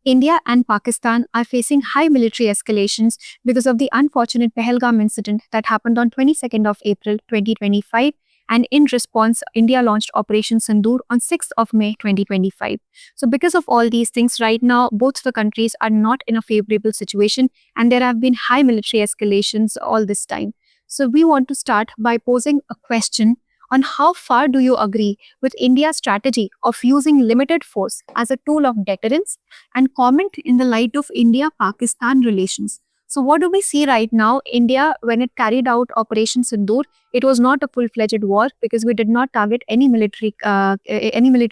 India and Pakistan are facing high military escalations because of the unfortunate Pahalgam incident that happened on 22nd of April 2025. And in response, India launched Operation Sindoor on 6th of May 2025. So, because of all these things, right now, both the countries are not in a favorable situation, and there have been high military escalations all this time. So, we want to start by posing a question on how far do you agree with India's strategy of using limited force as a tool of deterrence, and comment in the light of India-Pakistan relations. So what do we see right now? India, when it carried out Operation Sindoor, it was not a full-fledged war because we did not target any military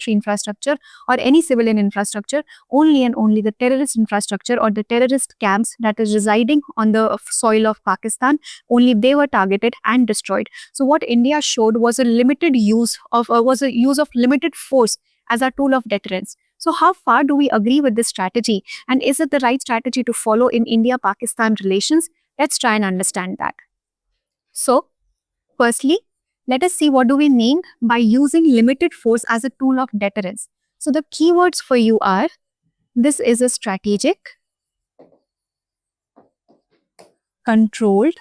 infrastructure or any civilian infrastructure. Only and only the terrorist infrastructure or the terrorist camps that is residing on the soil of Pakistan. Only they were targeted and destroyed. So what India showed was a use of limited force as a tool of deterrence. So, how far do we agree with this strategy? And is it the right strategy to follow in India Pakistan relations? Let's try and understand that. So, firstly, let us see what do we mean by using limited force as a tool of deterrence. So, the keywords for you are this is a strategic, controlled,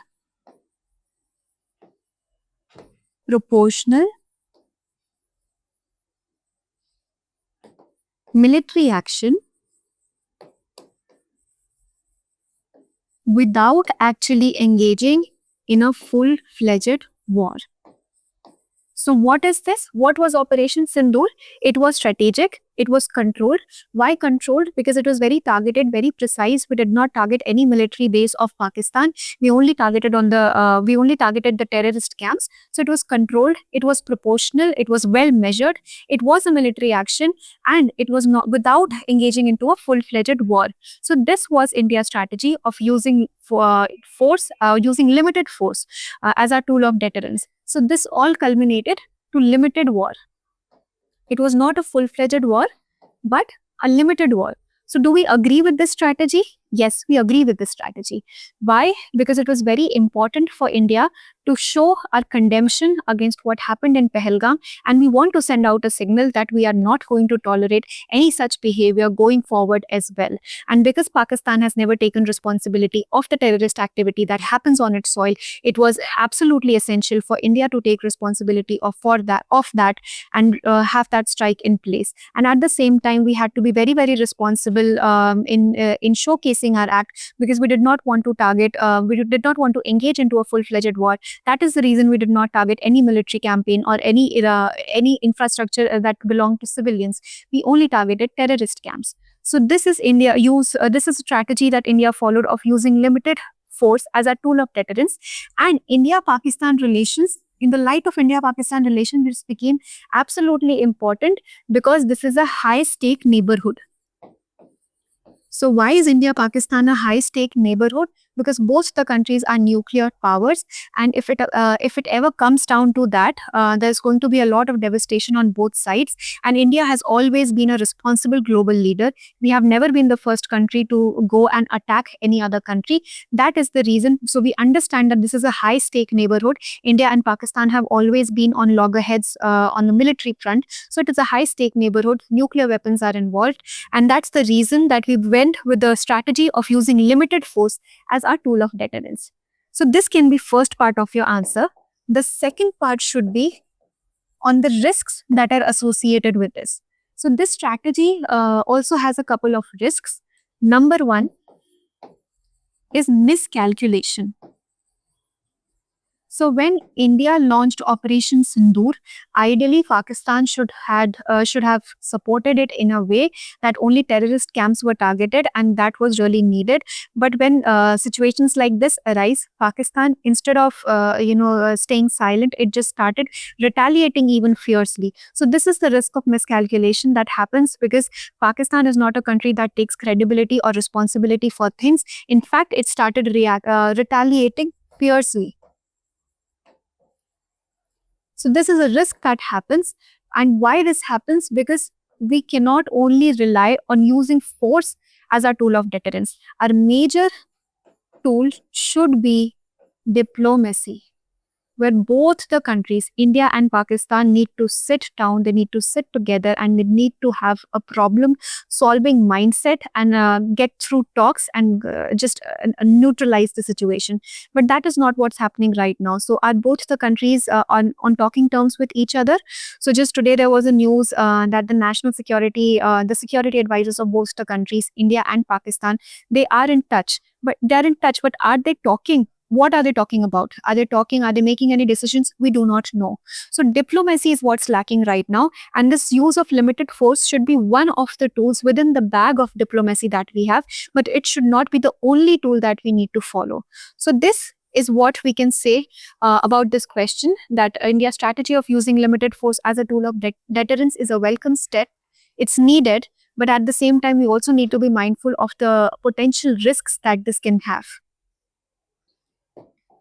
proportional, military action without actually engaging in a full-fledged war. So what is this? What was Operation Sindoor? It was strategic. It was controlled. Why controlled? Because it was very targeted, very precise. We did not target any military base of Pakistan. We only targeted the terrorist camps. So it was controlled. It was proportional. It was well measured. It was a military action, and it was not without engaging into a full-fledged war. So this was India's strategy of using using limited force as a tool of deterrence. So this all culminated to limited war. It was not a full-fledged war, but a limited war. So do we agree with this strategy? Yes, we agree with this strategy. Why? Because it was very important for India to show our condemnation against what happened in Pahalgam, and we want to send out a signal that we are not going to tolerate any such behavior going forward as well. And because Pakistan has never taken responsibility of the terrorist activity that happens on its soil, it was absolutely essential for India to take responsibility of that and have that strike in place. And at the same time, we had to be very, very responsible in showcasing our act, because we did not want to engage into a full-fledged war. That is the reason we did not target any military campaign or any infrastructure that belonged to civilians. We only targeted terrorist camps. So this is this is a strategy that India followed of using limited force as a tool of deterrence. And India-Pakistan relations, in the light of India-Pakistan relations, this became absolutely important because this is a high-stake neighborhood. So why is India-Pakistan a high-stake neighborhood? Because both the countries are nuclear powers, and if it ever comes down to that, there's going to be a lot of devastation on both sides. And India has always been a responsible global leader. We have never been the first country to go and attack any other country. That is the reason. So we understand that this is a high-stake neighborhood. India and Pakistan have always been on loggerheads on the military front. So it is a high-stake neighborhood. Nuclear weapons are involved, and that's the reason that we went with the strategy of using limited force as our tool of deterrence. So this can be first part of your answer. The second part should be on the risks that are associated with this. So this strategy also has a couple of risks. Number one is miscalculation. So when India launched Operation Sindoor, ideally Pakistan should have supported it in a way that only terrorist camps were targeted, and that was really needed. But when situations like this arise, Pakistan, instead of staying silent, it just started retaliating even fiercely. So this is the risk of miscalculation that happens because Pakistan is not a country that takes credibility or responsibility for things. In fact, it started retaliating fiercely. So this is a risk that happens. And why this happens? Because we cannot only rely on using force as a tool of deterrence. Our major tool should be diplomacy. where both the countries, India and Pakistan, need to sit down, they need to sit together, and they need to have a problem solving mindset and get through talks and just neutralize the situation. But that is not what's happening right now. So are both the countries on talking terms with each other? So just today there was a news that the security advisors of both the countries, India and Pakistan, they are in touch. But they're in touch, but are they talking? What are they talking about? Are they talking? Are they making any decisions? We do not know. So diplomacy is what's lacking right now. And this use of limited force should be one of the tools within the bag of diplomacy that we have, but it should not be the only tool that we need to follow. So this is what we can say about this question, that India's strategy of using limited force as a tool of deterrence is a welcome step. It's needed, but at the same time, we also need to be mindful of the potential risks that this can have.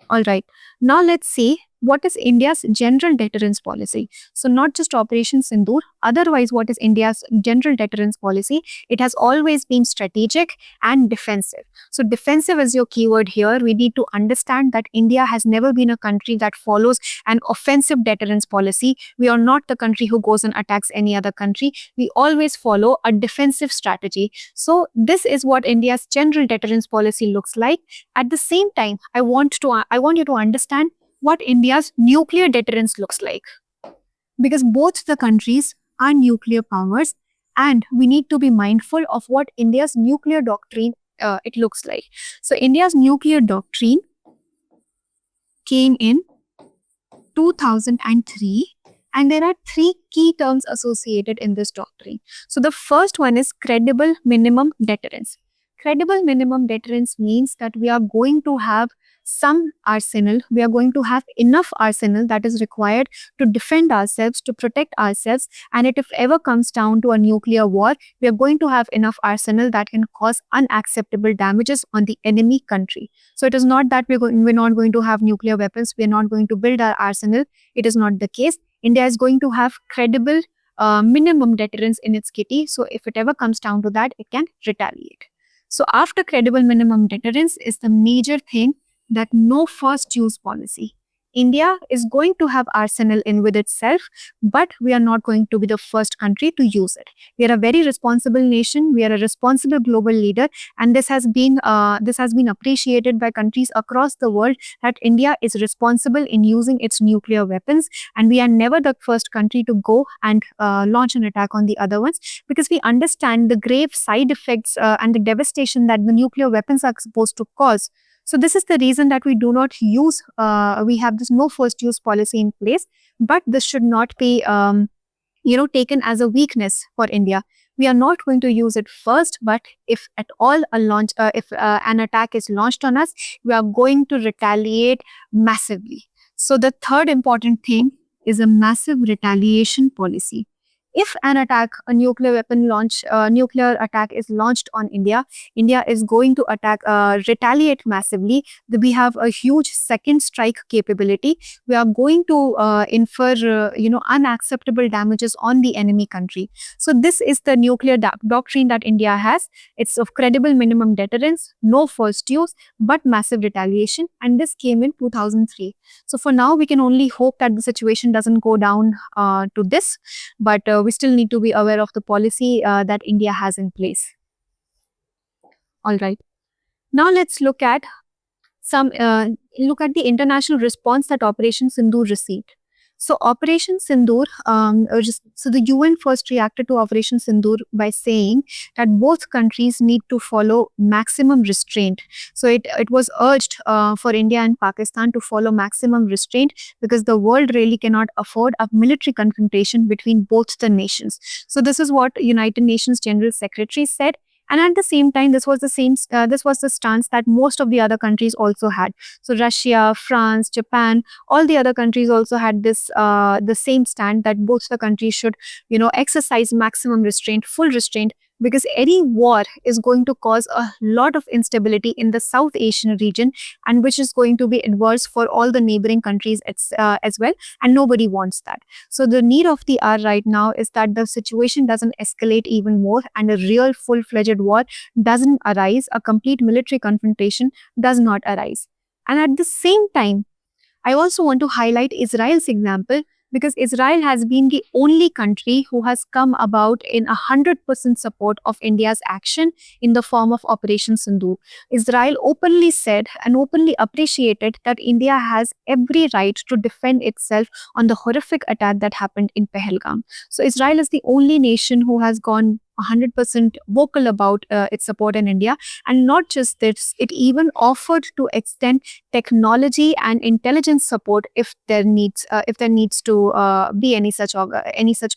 All right. Now let's see what is India's general deterrence policy. So not just Operation Sindoor, otherwise what is India's general deterrence policy? It has always been strategic and defensive. So defensive is your keyword here. We need to understand that India has never been a country that follows an offensive deterrence policy. We are not the country who goes and attacks any other country. We always follow a defensive strategy. So this is what India's general deterrence policy looks like. At the same time, I want you to understand what India's nuclear deterrence looks like. Because both the countries are nuclear powers, and we need to be mindful of what India's nuclear doctrine it looks like. So India's nuclear doctrine came in 2003, and there are three key terms associated in this doctrine. So the first one is credible minimum deterrence. Credible minimum deterrence means that we are going to have some arsenal, we are going to have enough arsenal that is required to defend ourselves, to protect ourselves, and if ever comes down to a nuclear war, we are going to have enough arsenal that can cause unacceptable damages on the enemy country. So it is not that we're not going to have nuclear weapons, we're not going to build our arsenal. It is not the case. India is going to have credible minimum deterrence in its kitty. So if it ever comes down to that, it can retaliate. So after credible minimum deterrence is the major thing, that no first use policy. India is going to have arsenal in with itself, but we are not going to be the first country to use it. We are a very responsible nation. We are a responsible global leader, and this has been appreciated by countries across the world that India is responsible in using its nuclear weapons, and we are never the first country to go and launch an attack on the other ones, because we understand the grave side effects and the devastation that the nuclear weapons are supposed to cause. So this is the reason that we do not use, we have this no first use policy in place, but this should not be, taken as a weakness for India. We are not going to use it first, but if at all if an attack is launched on us, we are going to retaliate massively. So the third important thing is a massive retaliation policy. If a nuclear attack is launched on India, India is going to retaliate massively. We have a huge second strike capability. We are going to infer, unacceptable damages on the enemy country. So this is the nuclear doctrine that India has. It's of credible minimum deterrence, no first use, but massive retaliation. And this came in 2003. So for now, we can only hope that the situation doesn't go down to this, but we still need to be aware of the policy that India has in place. All right. Now let's look at the international response that Operation Sindoor received. So Operation Sindoor, the UN first reacted to Operation Sindoor by saying that both countries need to follow maximum restraint. So it was urged for India and Pakistan to follow maximum restraint, because the world really cannot afford a military confrontation between both the nations. So this is what United Nations General Secretary said. And at the same time, this was the stance that most of the other countries also had. So Russia, France, Japan, all the other countries also had the same stand, that both the countries should, exercise maximum restraint, full restraint, because any war is going to cause a lot of instability in the South Asian region, and which is going to be adverse for all the neighboring countries as well, and nobody wants that. So the need of the hour right now is that the situation doesn't escalate even more, and a real full-fledged war doesn't arise, a complete military confrontation does not arise. And at the same time, I also want to highlight Israel's example because Israel has been the only country who has come about in 100% support of India's action in the form of Operation Sindoor. Israel openly said and openly appreciated that India has every right to defend itself on the horrific attack that happened in Pahalgam. So Israel is the only nation who has gone 100% vocal about its support in India. And not just this, it even offered to extend technology and intelligence support if there needs to be any such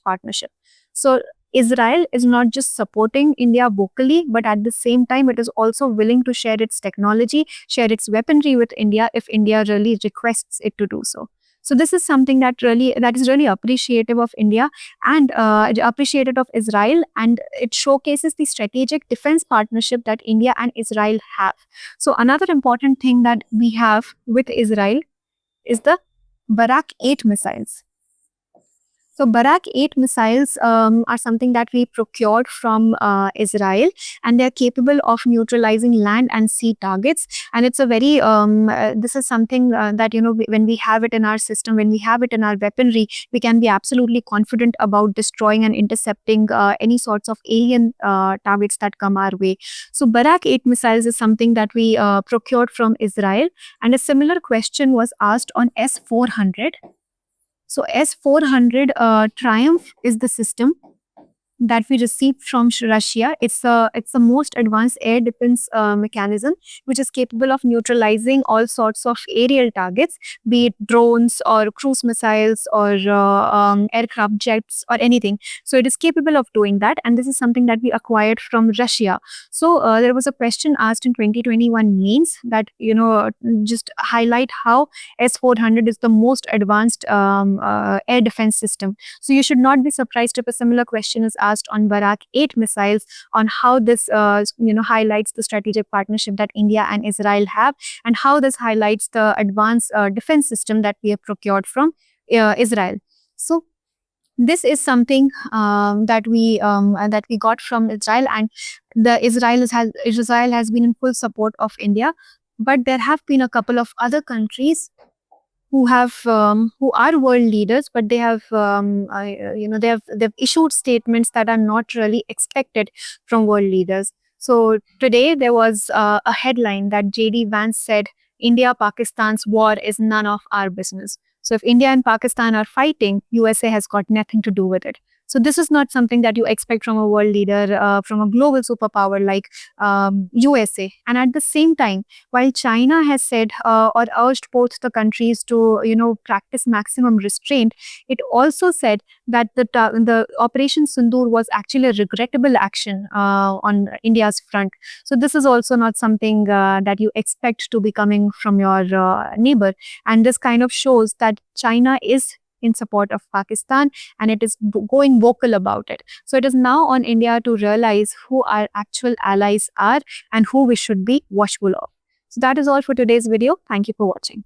partnership. So Israel is not just supporting India vocally, but at the same time, it is also willing to share its technology, share its weaponry with India if India really requests it to do so. So this is something that is really appreciative of India and appreciated of Israel, and it showcases the strategic defense partnership that India and Israel have. So another important thing that we have with Israel is the Barak 8 missiles. So Barak 8 missiles are something that we procured from Israel, and they're capable of neutralizing land and sea targets. And it's a very, this is something that, when we have it in our system, when we have it in our weaponry, we can be absolutely confident about destroying and intercepting any sorts of alien targets that come our way. So Barak 8 missiles is something that we procured from Israel. And a similar question was asked on S-400. So S-400 Triumph is the system that we received from Russia. It's the most advanced air defense mechanism, which is capable of neutralizing all sorts of aerial targets, be it drones or cruise missiles or aircraft jets or anything. So it is capable of doing that, and this is something that we acquired from Russia. So there was a question asked in 2021 mains that just highlight how S-400 is the most advanced air defense system. So you should not be surprised if a similar question is asked on Barak 8 missiles on how this highlights the strategic partnership that India and Israel have, and how this highlights the advanced defense system that we have procured from Israel. So this is something that we got from Israel, and Israel has been in full support of India. But there have been a couple of other countries who are world leaders, but they've issued statements that are not really expected from world leaders. So today there was a headline that JD Vance said, India-Pakistan's war is none of our business. So if India and Pakistan are fighting, USA has got nothing to do with it. So this is not something that you expect from a world leader, from a global superpower like USA. And at the same time, while China has said or urged both the countries to practice maximum restraint, it also said that the Operation Sindoor was actually a regrettable action on India's front. So this is also not something that you expect to be coming from your neighbor. And this kind of shows that China is in support of Pakistan, and it is going vocal about it. So it is now on India to realize who our actual allies are and who we should be watchful of. So that is all for today's video. Thank you for watching.